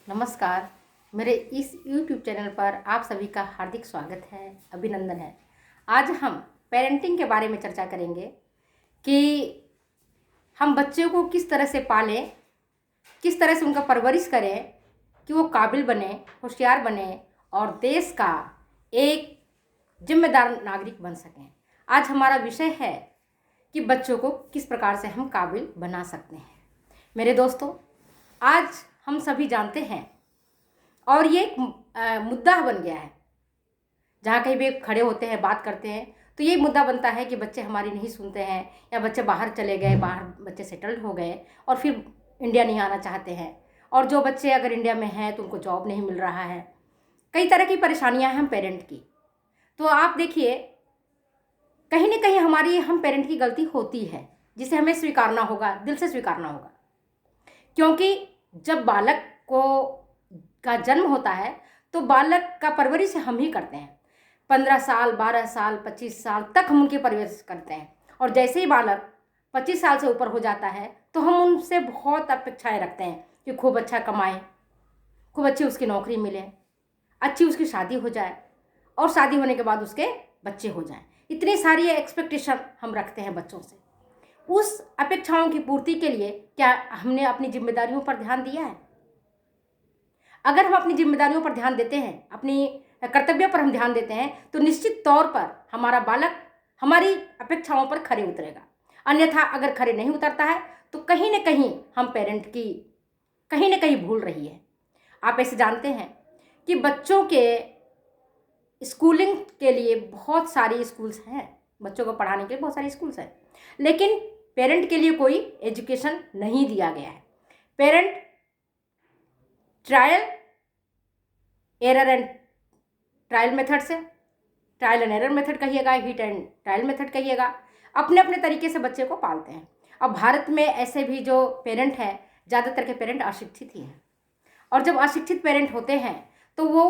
नमस्कार। मेरे इस YouTube चैनल पर आप सभी का हार्दिक स्वागत है, अभिनंदन है। आज हम पेरेंटिंग के बारे में चर्चा करेंगे कि हम बच्चों को किस तरह से पालें, किस तरह से उनका परवरिश करें कि वो काबिल बने, होशियार बने और देश का एक जिम्मेदार नागरिक बन सकें। आज हमारा विषय है कि बच्चों को किस प्रकार से हम काबिल बना सकते हैं। मेरे दोस्तों, आज हम सभी जानते हैं और ये एक मुद्दा बन गया है। जहाँ कहीं भी खड़े होते हैं, बात करते हैं, तो ये मुद्दा बनता है कि बच्चे हमारी नहीं सुनते हैं या बच्चे बाहर चले गए, बाहर बच्चे सेटल्ड हो गए और फिर इंडिया नहीं आना चाहते हैं। और जो बच्चे अगर इंडिया में हैं तो उनको जॉब नहीं मिल रहा है। कई तरह की परेशानियां हैं हम पेरेंट की। तो आप देखिए, कहीं ना कहीं हम पेरेंट की गलती होती है, जिसे हमें स्वीकारना होगा, दिल से स्वीकारना होगा। क्योंकि जब बालक का जन्म होता है तो बालक का परवरिश हम ही करते हैं। 15 साल, 12 साल, 25 साल तक हम उनकी परवरिश करते हैं। और जैसे ही बालक 25 साल से ऊपर हो जाता है तो हम उनसे बहुत अपेक्षाएं रखते हैं कि खूब अच्छा कमाए, खूब अच्छी उसकी नौकरी मिले, अच्छी उसकी शादी हो जाए और शादी होने के बाद उसके बच्चे हो जाएं। इतनी सारी एक्सपेक्टेशन हम रखते हैं बच्चों से। उस अपेक्षाओं की पूर्ति के लिए क्या हमने अपनी जिम्मेदारियों पर ध्यान दिया है? अगर हम अपनी जिम्मेदारियों पर ध्यान देते हैं, अपनी कर्तव्यों पर हम ध्यान देते हैं, तो निश्चित तौर पर हमारा बालक हमारी अपेक्षाओं पर खरे उतरेगा। अन्यथा अगर खरे नहीं उतरता है तो कहीं न कहीं हम पेरेंट की कहीं न कहीं भूल रही है। आप ऐसे जानते हैं कि बच्चों के स्कूलिंग के लिए बहुत सारी स्कूल्स हैं, बच्चों को पढ़ाने के लिए बहुत सारे स्कूल्स हैं, लेकिन पेरेंट के लिए कोई एजुकेशन नहीं दिया गया है। पेरेंट ट्रायल मेथड से, ट्रायल एंड एरर मेथड कहिएगा, हिट एंड ट्रायल मेथड कहिएगा, अपने अपने तरीके से बच्चे को पालते हैं। अब भारत में ऐसे भी जो पेरेंट हैं, ज़्यादातर के पेरेंट अशिक्षित ही हैं। और जब अशिक्षित पेरेंट होते हैं तो वो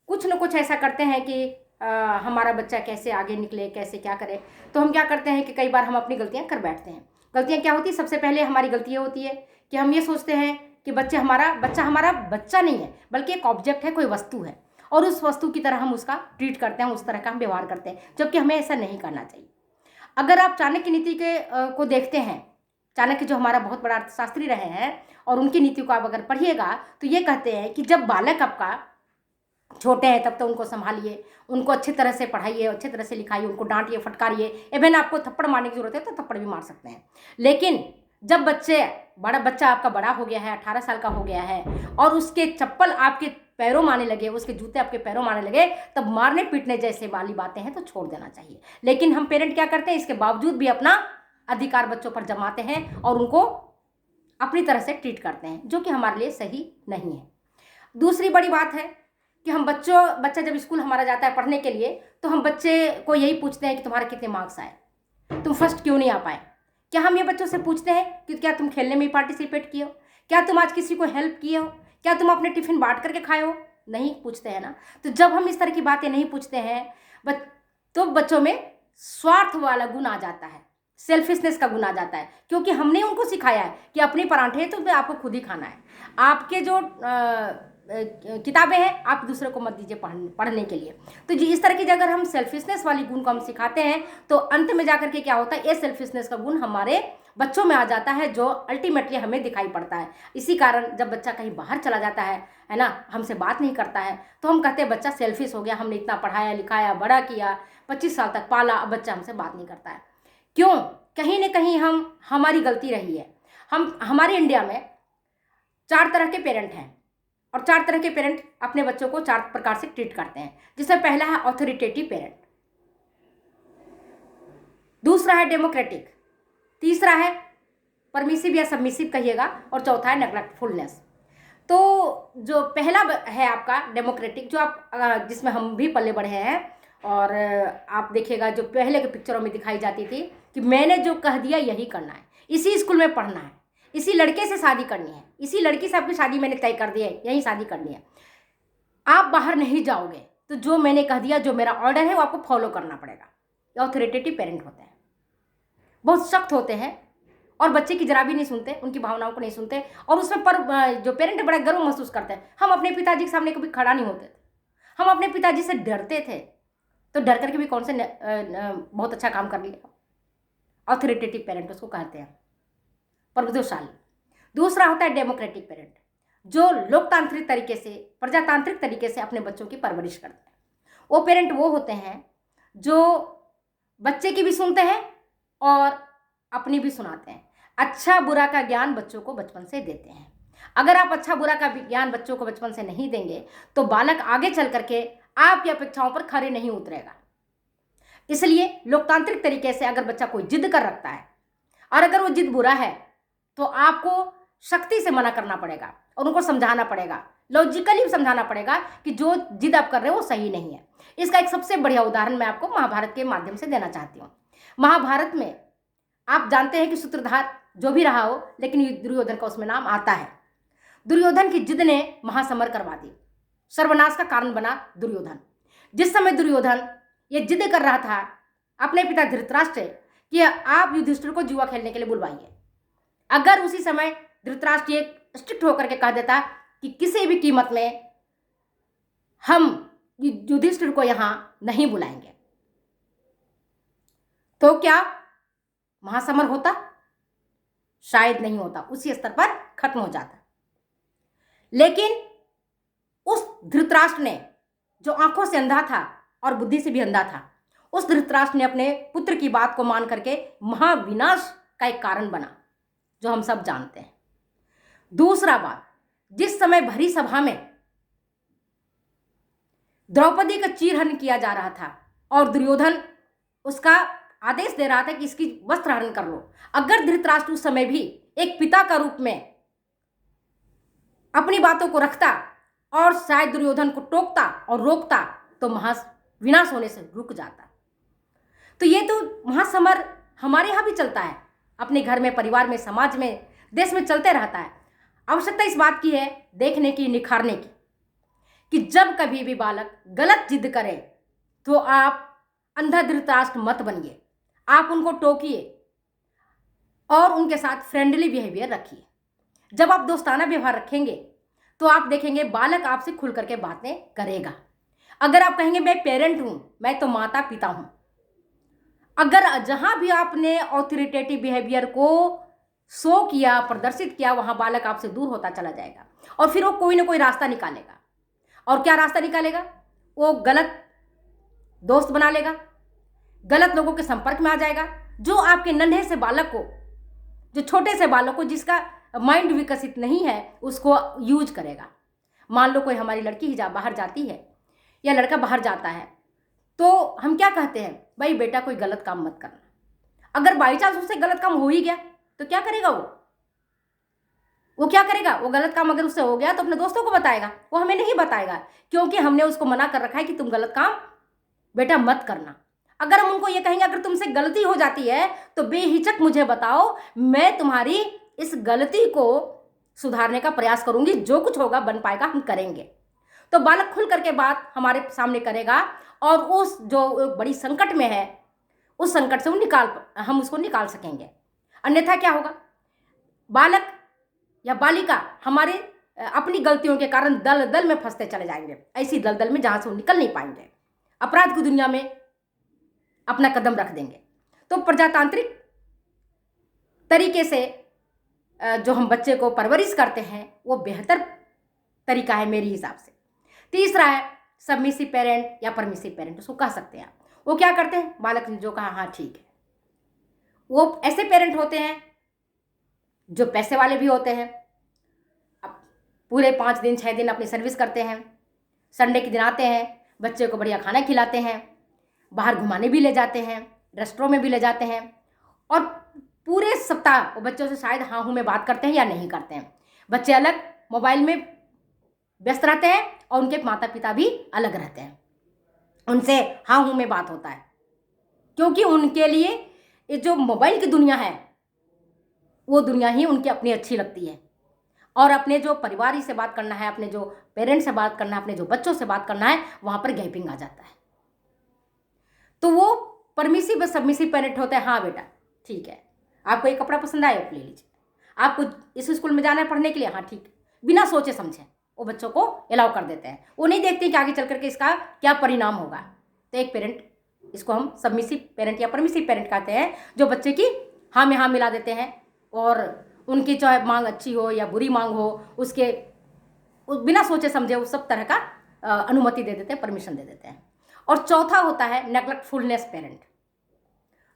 कुछ न कुछ ऐसा करते हैं कि हमारा बच्चा कैसे आगे निकले, कैसे क्या करे। तो हम क्या करते हैं कि कई बार हम अपनी गलतियां कर बैठते हैं। गलतियां क्या होती है? सबसे पहले हमारी गलती ये होती है कि हम ये सोचते हैं कि बच्चा हमारा बच्चा नहीं है, बल्कि एक ऑब्जेक्ट है, कोई वस्तु है, और उस वस्तु की तरह हम उसका ट्रीट करते हैं, उस तरह का हम व्यवहार करते हैं, जबकि हमें ऐसा नहीं करना चाहिए। अगर आप चाणक्य नीति को देखते हैं, चाणक्य जो हमारा बहुत बड़ा अर्थशास्त्री रहे हैं, और उनकी नीति को आप अगर पढ़िएगा तो ये कहते हैं कि जब बालक आपका छोटे हैं तब तो उनको संभालिए, उनको अच्छी तरह से पढ़ाइए, अच्छी तरह से लिखाइए, उनको डांटिए, फटकारिए, इवन आपको थप्पड़ मारने की जरूरत है तो थप्पड़ भी मार सकते हैं। लेकिन जब बच्चा आपका बड़ा हो गया है, 18 साल का हो गया है, और उसके चप्पल आपके पैरों में आने लगे, उसके जूते आपके पैरों में आने लगे, तब मारने पीटने जैसे वाली बातें हैं तो छोड़ देना चाहिए। लेकिन हम पेरेंट क्या करते हैं? इसके बावजूद भी अपना अधिकार बच्चों पर जमाते हैं और उनको अपनी तरह से ट्रीट करते हैं, जो कि हमारे लिए सही नहीं है। दूसरी बड़ी बात है कि हम बच्चा जब स्कूल हमारा जाता है पढ़ने के लिए, तो हम बच्चे को यही पूछते हैं कि तुम्हारे कितने मार्क्स आए, तुम फर्स्ट क्यों नहीं आ पाए। क्या हम ये बच्चों से पूछते हैं कि क्या तुम खेलने में पार्टिसिपेट किए हो, क्या तुम आज किसी को हेल्प किए हो, क्या तुम अपने टिफिन बांट करके खाए हो? नहीं पूछते हैं ना। तो जब हम इस तरह की बातें नहीं पूछते हैं तो बच्चों में स्वार्थ वाला गुण आ जाता है, सेल्फिशनेस का गुण आ जाता है, क्योंकि हमने उनको सिखाया है कि अपने पराठे तो आपको खुद ही खाना है। आपके जो किताबें हैं आप दूसरे को मत दीजिए पढ़ने के लिए। तो जी, इस तरह की अगर हम सेल्फिशनेस वाली गुण को हम सिखाते हैं तो अंत में जाकर के क्या होता है? ये सेल्फिशनेस का गुण हमारे बच्चों में आ जाता है, जो अल्टीमेटली हमें दिखाई पड़ता है। इसी कारण जब बच्चा कहीं बाहर चला जाता है ना, हमसे बात नहीं करता है, तो हम कहते हैं बच्चा सेल्फिश हो गया, हमने इतना पढ़ाया लिखाया, बड़ा किया, 25 साल तक पाला, अब बच्चा हमसे बात नहीं करता है। क्यों? कहीं ना कहीं हमारी गलती रही है। हमारे इंडिया में 4 तरह के पेरेंट हैं, और 4 तरह के पेरेंट अपने बच्चों को 4 प्रकार से ट्रीट करते हैं। जिसमें पहला है ऑथोरिटेटिव पेरेंट, दूसरा है डेमोक्रेटिक, तीसरा है परमिसिव या सबमिसिव कहिएगा, और चौथा है नेग्लेक्टफुलनेस। तो जो पहला है आपका डेमोक्रेटिक, जिसमें हम भी पले बढ़े हैं, और आप देखिएगा जो पहले के पिक्चरों में दिखाई जाती थी कि मैंने जो कह दिया यही करना है, इसी स्कूल में पढ़ना है, इसी लड़के से शादी करनी है, इसी लड़की से आपकी शादी मैंने तय कर दी है, यही शादी करनी है, आप बाहर नहीं जाओगे, तो जो मैंने कह दिया, जो मेरा ऑर्डर है वो आपको फॉलो करना पड़ेगा। ये ऑथोरिटेटिव पेरेंट होते हैं, बहुत सख्त होते हैं, और बच्चे की जरा भी नहीं सुनते, उनकी भावनाओं को नहीं सुनते, और उसमें पर जो पेरेंट बड़ा गर्व महसूस करते हैं। हम अपने पिताजी के सामने कभी खड़ा नहीं होते थे, हम अपने पिताजी से डरते थे, तो डर करके भी कौन से बहुत अच्छा काम कर लिया। ऑथोरिटेटिव पेरेंट उसको कहते हैं, प्रभुत्वशाली। दूसरा होता है डेमोक्रेटिक पेरेंट, जो लोकतांत्रिक तरीके से, प्रजातांत्रिक तरीके से अपने बच्चों की परवरिश करते हैं। वो पेरेंट वो होते हैं जो बच्चे की भी सुनते हैं और अपनी भी सुनाते हैं। अच्छा बुरा का ज्ञान बच्चों को बचपन से देते हैं। अगर आप अच्छा बुरा का ज्ञान बच्चों को बचपन से नहीं देंगे तो बालक आगे चल करके आपकी अपेक्षाओं पर खरे नहीं उतरेगा। इसलिए लोकतांत्रिक तरीके से अगर बच्चा कोई जिद कर रखता है और अगर वो जिद बुरा है तो आपको सख्ती से मना करना पड़ेगा और उनको समझाना पड़ेगा, लॉजिकली समझाना पड़ेगा कि जो जिद आप कर रहे हो वो सही नहीं है। इसका एक सबसे बढ़िया उदाहरण मैं आपको महाभारत के माध्यम से देना चाहती हूँ। महाभारत में आप जानते हैं कि सूत्रधार जो भी रहा हो, लेकिन दुर्योधन का उसमें नाम आता है। दुर्योधन की जिद ने महासमर करवा दी, सर्वनाश का कारण बना दुर्योधन। जिस समय दुर्योधन ये जिद कर रहा था अपने पिता धृतराष्ट्र कि आप युधिष्ठिर को जुआ खेलने के लिए बुलवाइए, अगर उसी समय धृतराष्ट्र एक स्ट्रिक्ट होकर के कह देता कि किसी भी कीमत में हम युधिष्ठिर को यहां नहीं बुलाएंगे, तो क्या महासमर होता? शायद नहीं होता, उसी स्तर पर खत्म हो जाता। लेकिन उस धृतराष्ट्र ने, जो आंखों से अंधा था और बुद्धि से भी अंधा था, उस धृतराष्ट्र ने अपने पुत्र की बात को मान करके महाविनाश का एक कारण बना, जो हम सब जानते हैं। दूसरा बात, जिस समय भरी सभा में द्रौपदी का चीरहरण किया जा रहा था और दुर्योधन उसका आदेश दे रहा था कि इसकी वस्त्र हरण कर लो, अगर धृतराष्ट्र उस समय भी एक पिता का रूप में अपनी बातों को रखता और शायद दुर्योधन को टोकता और रोकता तो विनाश होने से रुक जाता। तो ये तो महासमर हमारे यहाँ भी चलता है, अपने घर में, परिवार में, समाज में, देश में चलते रहता है। आवश्यकता इस बात की है देखने की, निखारने की, कि जब कभी भी बालक गलत जिद करे तो आप अंधा धृतराष्ट्र मत बनिए, आप उनको टोकिए और उनके साथ फ्रेंडली बिहेवियर रखिए। जब आप दोस्ताना व्यवहार रखेंगे तो आप देखेंगे बालक आपसे खुल करके बातें करेगा। अगर आप कहेंगे मैं पेरेंट हूं, मैं तो माता पिता हूं, अगर जहां भी आपने ऑथोरिटेटिव बिहेवियर को शो किया, प्रदर्शित किया, वहां बालक आपसे दूर होता चला जाएगा और फिर वो कोई ना कोई रास्ता निकालेगा। और क्या रास्ता निकालेगा? वो गलत दोस्त बना लेगा, गलत लोगों के संपर्क में आ जाएगा, जो आपके नन्हे से बालक को, जो छोटे से बालक को, जिसका माइंड विकसित नहीं है, उसको यूज करेगा। मान लो कोई हमारी लड़की ही बाहर जाती है या लड़का बाहर जाता है, तो हम क्या कहते हैं, भाई बेटा कोई गलत काम मत करना। अगर बाई चांस उससे गलत काम हो ही गया तो क्या करेगा वो क्या करेगा? वो गलत काम अगर उससे हो गया तो अपने दोस्तों को बताएगा, वो हमें नहीं बताएगा, क्योंकि हमने उसको मना कर रखा है कि तुम गलत काम बेटा मत करना। अगर हम उनको ये कहेंगे अगर तुमसे गलती हो जाती है तो बेहिचक मुझे बताओ, मैं तुम्हारी इस गलती को सुधारने का प्रयास करूंगी, जो कुछ होगा बन पाएगा हम करेंगे। तो बालक खुल करके बात हमारे सामने करेगा और उस जो बड़ी संकट में है उस संकट से हम उसको निकाल सकेंगे। अन्यथा क्या होगा? बालक या बालिका हमारे अपनी गलतियों के कारण दल दल में फंसते चले जाएंगे, ऐसी दलदल में जहां से वो निकल नहीं पाएंगे, अपराध की दुनिया में अपना कदम रख देंगे। तो प्रजातांत्रिक तरीके से जो हम बच्चे को परवरिश करते हैं वो बेहतर तरीका है मेरे हिसाब से। तीसरा है सबमिसिव पेरेंट या परमिसिव पेरेंट, उसको कह सकते हैं आप। वो क्या करते हैं? बालक ने जो कहा हाँ ठीक है। वो ऐसे पेरेंट होते हैं जो पैसे वाले भी होते हैं, अब पूरे 5 दिन 6 दिन अपनी सर्विस करते हैं, संडे के दिन आते हैं, बच्चे को बढ़िया खाना खिलाते हैं, बाहर घुमाने भी ले जाते हैं, रेस्टोरेंट में भी ले जाते हैं, और पूरे सप्ताह वो बच्चों से शायद हाँ हूँ में बात करते हैं या नहीं करते हैं। बच्चे अलग मोबाइल में व्यस्त रहते हैं और उनके माता पिता भी अलग रहते हैं, उनसे हाँ हूँ में बात होता है, क्योंकि उनके लिए ये जो मोबाइल की दुनिया है वो दुनिया ही उनकी अपनी अच्छी लगती है, और अपने जो परिवार ही से बात करना है, अपने जो पेरेंट्स से बात करना है, अपने जो बच्चों से बात करना है, वहाँ पर गैपिंग आ जाता है। तो वो परमिसिव सबमिसिव पेरेंट होते हैं, हाँ बेटा ठीक है आपको एक कपड़ा पसंद आए आप ले लीजिए, आपको इस स्कूल में जाना है पढ़ने के लिए, हाँ ठीक, बिना सोचे समझे वो बच्चों को अलाउ कर देते हैं। वो नहीं देखते कि आगे चल करके इसका क्या परिणाम होगा। तो एक पेरेंट, इसको हम सबमिसिव पेरेंट या परमिसिव पेरेंट कहते हैं, जो बच्चे की हाँ में हाँ मिला देते हैं और उनकी चाहे मांग अच्छी हो या बुरी मांग हो, उसके बिना सोचे समझे उस सब तरह का अनुमति दे देते हैं, परमिशन दे देते हैं। और चौथा होता है नेग्लेक्टफुलनेस पेरेंट,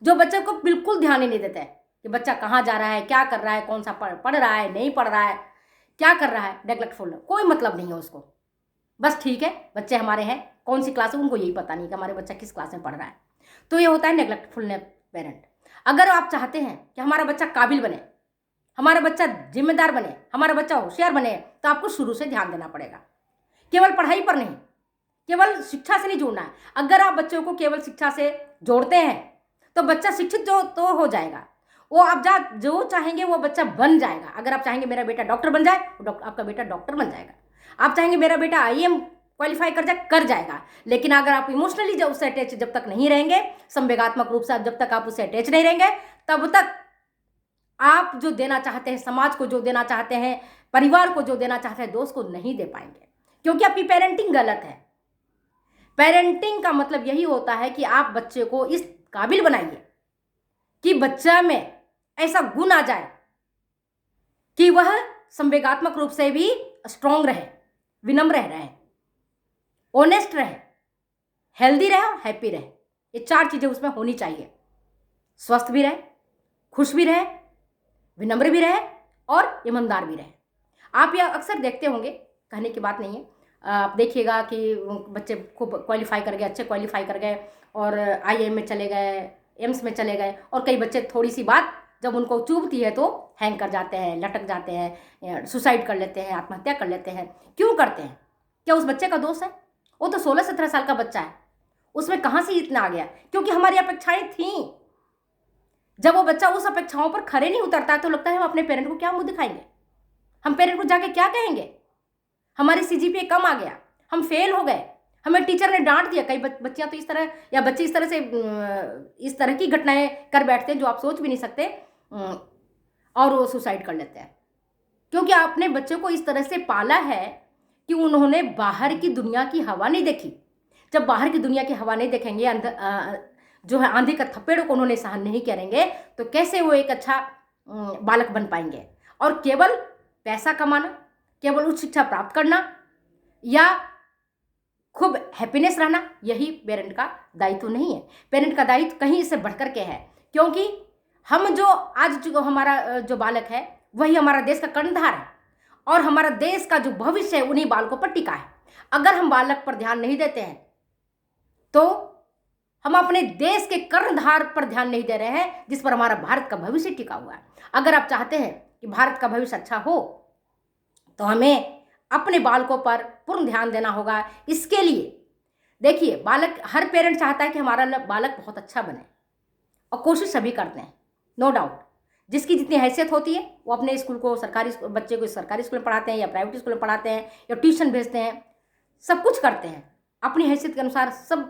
जो बच्चे को बिल्कुल ध्यान ही नहीं देते हैं कि बच्चा कहाँ जा रहा है, क्या कर रहा है, कौन सा पढ़ रहा है, नहीं पढ़ रहा है, क्या कर रहा है। नेग्लेक्टफुल, कोई मतलब नहीं है उसको, बस ठीक है बच्चे हमारे हैं, कौन सी क्लास है उनको यही पता नहीं कि हमारे बच्चा किस क्लास में पढ़ रहा है। तो ये होता है नेग्लेक्टफुलनेस पेरेंट। अगर आप चाहते हैं कि हमारा बच्चा काबिल बने, हमारा बच्चा जिम्मेदार बने, हमारा बच्चा होशियार बने, तो आपको शुरू से ध्यान देना पड़ेगा। केवल पढ़ाई पर नहीं, केवल शिक्षा से नहीं जोड़ना है। अगर आप बच्चों को केवल शिक्षा से जोड़ते हैं तो बच्चा शिक्षित जो तो हो जाएगा, वो आप जो चाहेंगे वो बच्चा बन जाएगा। अगर आप चाहेंगे मेरा बेटा डॉक्टर बन जाए, आपका बेटा डॉक्टर बन जाएगा। आप चाहेंगे मेरा बेटा आईएएम क्वालिफाई कर जाएगा। लेकिन अगर आप इमोशनली जब उससे अटैच जब तक नहीं रहेंगे, संवेगात्मक रूप से जब तक आप उससे अटैच नहीं रहेंगे, तब तक आप जो देना चाहते हैं, समाज को जो देना चाहते हैं, परिवार को जो देना चाहते हैं, दोस्त को नहीं दे पाएंगे, क्योंकि आपकी पेरेंटिंग गलत है। पेरेंटिंग का मतलब यही होता है कि आप बच्चे को इस काबिल बनाइए कि बच्चा में ऐसा गुण आ जाए कि वह संवेगात्मक रूप से भी स्ट्रांग रहे, विनम्र रहे, ऑनेस्ट रहे, हेल्दी रहे और हैप्पी रहे। ये 4 चीजें उसमें होनी चाहिए। स्वस्थ भी रहे, खुश भी रहे, विनम्र भी रहे और ईमानदार भी रहे। आप यह अक्सर देखते होंगे, कहने की बात नहीं है, आप देखिएगा कि बच्चे खूब क्वालिफाई कर गए, अच्छे क्वालिफाई कर गए और आईआईएम में चले गए, एम्स में चले गए, और कई बच्चे थोड़ी सी बात जब उनको चुभती है तो हैंग कर जाते हैं, लटक जाते हैं, सुसाइड कर लेते हैं, आत्महत्या कर लेते हैं। क्यों करते हैं? क्या उस बच्चे का दोष है? वो तो 16-17 साल का बच्चा है, उसमें कहाँ से इतना आ गया? क्योंकि हमारी अपेक्षाएं थीं। जब वो बच्चा उस अपेक्षाओं पर खरे नहीं उतरता तो लगता है हम अपने पेरेंट को क्या मुंह दिखाएंगे, हम पेरेंट को जाके क्या कहेंगे, हमारे सीजीपीए कम आ गया, हम फेल हो गए, हमें टीचर ने डांट दिया। कई बच्चियां तो इस तरह या बच्चे इस तरह से इस तरह की घटनाएं कर बैठते हैं जो आप सोच भी नहीं सकते, और वो सुसाइड कर लेते हैं। क्योंकि आपने बच्चों को इस तरह से पाला है कि उन्होंने बाहर की दुनिया की हवा नहीं देखी। जब बाहर की दुनिया की हवा नहीं देखेंगे, जो है आंधी का थप्पड़ को उन्होंने सहन नहीं करेंगे, तो कैसे वो एक अच्छा बालक बन पाएंगे। और केवल पैसा कमाना, केवल उच्च शिक्षा प्राप्त करना या खूब हैप्पीनेस रहना, यही पेरेंट का दायित्व नहीं है। पेरेंट का दायित्व कहीं इससे बढ़कर के है, क्योंकि हम जो आज जो हमारा जो बालक है वही हमारा देश का कर्णधार है, और हमारा देश का जो भविष्य है उन्हीं बालकों पर टिका है। अगर हम बालक पर ध्यान नहीं देते हैं तो हम अपने देश के कर्णधार पर ध्यान नहीं दे रहे हैं, जिस पर हमारा भारत का भविष्य टिका हुआ है। अगर आप चाहते हैं कि भारत का भविष्य अच्छा हो तो हमें अपने बालकों पर पूर्ण ध्यान देना होगा। इसके लिए देखिए, बालक, हर पेरेंट चाहता है कि हमारा बालक बहुत अच्छा बने, और कोशिश सभी करते हैं, नो डाउट। जिसकी जितनी हैसियत होती है वो अपने स्कूल को, सरकारी बच्चे को सरकारी स्कूल में पढ़ाते हैं या प्राइवेट स्कूल में पढ़ाते हैं या ट्यूशन भेजते हैं, सब कुछ करते हैं अपनी हैसियत के अनुसार। सब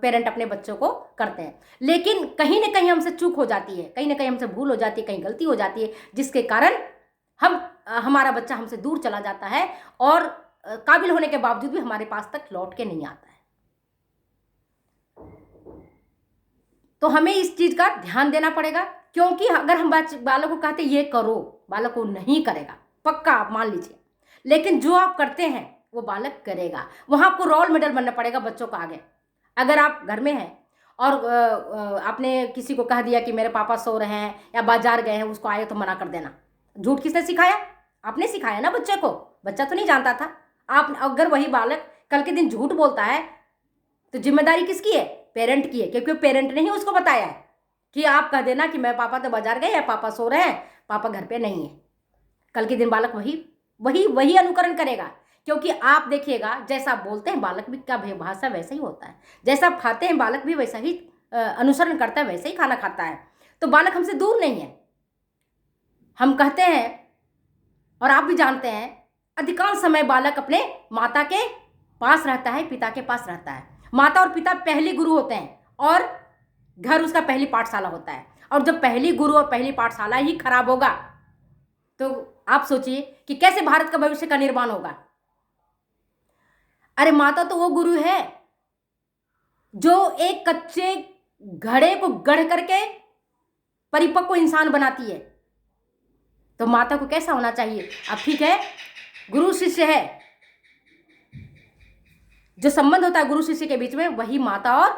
पेरेंट अपने बच्चों को करते हैं, लेकिन कहीं ना कहीं हमसे चूक हो जाती है, कहीं ना कहीं हमसे भूल हो जाती है, कहीं गलती हो जाती है, जिसके कारण हमारा बच्चा हमसे दूर चला जाता है और काबिल होने के बावजूद भी हमारे पास तक लौट के नहीं आता है। तो हमें इस चीज का ध्यान देना पड़ेगा, क्योंकि अगर हम बालक को कहते ये करो, बालक को नहीं करेगा, पक्का आप मान लीजिए, लेकिन जो आप करते हैं वो बालक करेगा। वहां आपको रोल मॉडल बनना पड़ेगा बच्चों को आगे। अगर आप घर में हैं और आपने किसी को कह दिया कि मेरे पापा सो रहे हैं या बाजार गए हैं, उसको आए तो मना कर देना। झूठ किसने सिखाया? आपने सिखाया ना बच्चे को, बच्चा तो नहीं जानता था। आप अगर वही बालक कल के दिन झूठ बोलता है तो जिम्मेदारी किसकी है? पेरेंट की है, क्योंकि पेरेंट ने ही उसको बताया है कि आप कह देना कि मैं पापा तो बाजार गए या पापा सो रहे हैं, पापा घर पे नहीं है। कल के दिन बालक वही अनुकरण करेगा, क्योंकि आप देखिएगा जैसा आप बोलते हैं बालक भी का भाषा वैसा ही होता है, जैसा आप खाते हैं बालक भी वैसा ही अनुसरण करता है, वैसे ही खाना खाता है। तो बालक हमसे दूर नहीं है। हम कहते हैं और आप भी जानते हैं, अधिकांश समय बालक अपने माता के पास रहता है, पिता के पास रहता है। माता और पिता पहले गुरु होते हैं और घर उसका पहली पाठशाला होता है। और जब पहली गुरु और पहली पाठशाला ही खराब होगा तो आप सोचिए कि कैसे भारत का भविष्य का निर्माण होगा। अरे माता तो वो गुरु है जो एक कच्चे घड़े को गढ़ करके परिपक्व इंसान बनाती है। तो माता को कैसा होना चाहिए? अब ठीक है, गुरु शिष्य है, जो संबंध होता है गुरु शिष्य के बीच में वही माता और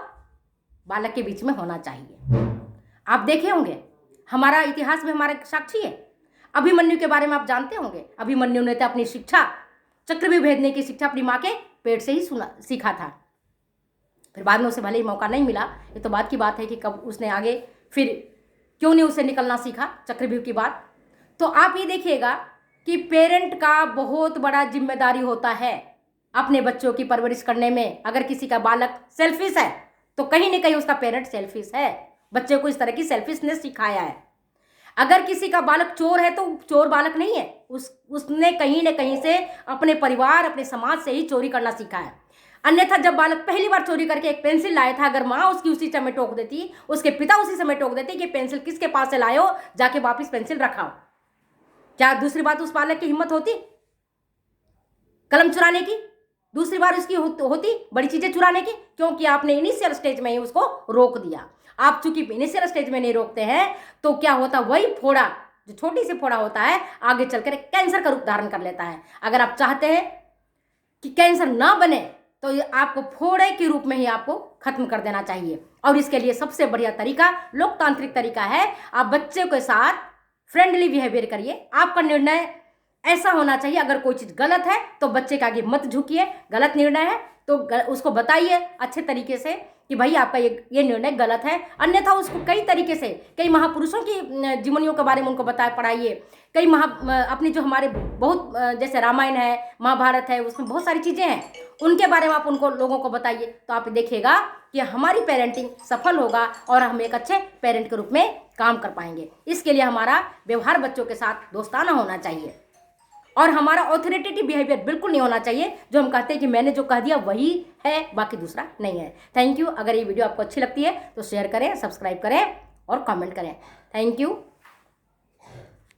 बालक के बीच में होना चाहिए। आप देखे होंगे, हमारा इतिहास में हमारा साक्षी है। अभिमन्यु के बारे में आप जानते होंगे। अभिमन्यु ने तो अपनी शिक्षा, चक्रव्यूह भेदने की शिक्षा अपनी माँ के पेट से ही सीखा था। फिर बाद में उसे भले ही मौका नहीं मिला, ये तो बात की बात है कि कब उसने आगे फिर क्यों नहीं उसे निकलना सीखा चक्रव्यूह की बात। तो आप ये देखिएगा कि पेरेंट का बहुत बड़ा जिम्मेदारी होता है अपने बच्चों की परवरिश करने में। अगर किसी का बालक सेल्फिश है तो कहीं ना कहीं उसका पेरेंट सेल्फिश है, बच्चे को इस तरह की सेल्फिशनेस सिखाया है। अगर किसी का बालक चोर है तो चोर बालक नहीं है, उसने कहीं ना कहीं से अपने परिवार, अपने समाज से ही चोरी करना सीखा है। अन्यथा जब बालक पहली बार चोरी करके एक पेंसिल लाया था, अगर माँ उसकी उसी समय टोक देती, उसके पिता उसी समय टोक देते कि पेंसिल किसके पास से लाए हो, जाके वापिस पेंसिल रखाओ, क्या दूसरी बात उस बालक की हिम्मत होती कलम चुराने की? दूसरी बार उसकी होती बड़ी चीजें चुराने की? क्योंकि आपने इनिशियल स्टेज में ही उसको रोक दिया। आप चूंकि इनिशियल स्टेज में नहीं रोकते हैं तो क्या होता, वही फोड़ा, जो छोटी सी फोड़ा होता है, आगे चलकर कैंसर का रूप धारण कर लेता है। अगर आप चाहते हैं कि कैंसर ना बने तो ये आपको फोड़े के रूप में ही आपको खत्म कर देना चाहिए। और इसके लिए सबसे बढ़िया तरीका लोकतांत्रिक तरीका है, आप बच्चे के साथ फ्रेंडली बिहेवियर करिए। आपका निर्णय ऐसा होना चाहिए, अगर कोई चीज़ गलत है तो बच्चे के आगे मत झुकिए। गलत निर्णय है तो उसको बताइए अच्छे तरीके से कि भाई आपका ये निर्णय गलत है। अन्यथा उसको कई तरीके से, कई महापुरुषों की जीवनियों के बारे में उनको पढ़ाइए। कई अपनी जो हमारे बहुत जैसे रामायण है, महाभारत है, उसमें बहुत सारी चीज़ें हैं, उनके बारे में आप उनको लोगों को बताइए। तो आप देखिएगा कि हमारी पेरेंटिंग सफल होगा और हम एक अच्छे पेरेंट के रूप में काम कर पाएंगे। इसके लिए हमारा व्यवहार बच्चों के साथ दोस्ताना होना चाहिए और हमारा ऑथोरिटेटिव बिहेवियर बिल्कुल नहीं होना चाहिए, जो हम कहते हैं कि मैंने जो कह दिया वही है, बाकी दूसरा नहीं है। Thank you. अगर ये वीडियो आपको अच्छी लगती है तो शेयर करें, सब्सक्राइब करें और कमेंट करें। Thank you.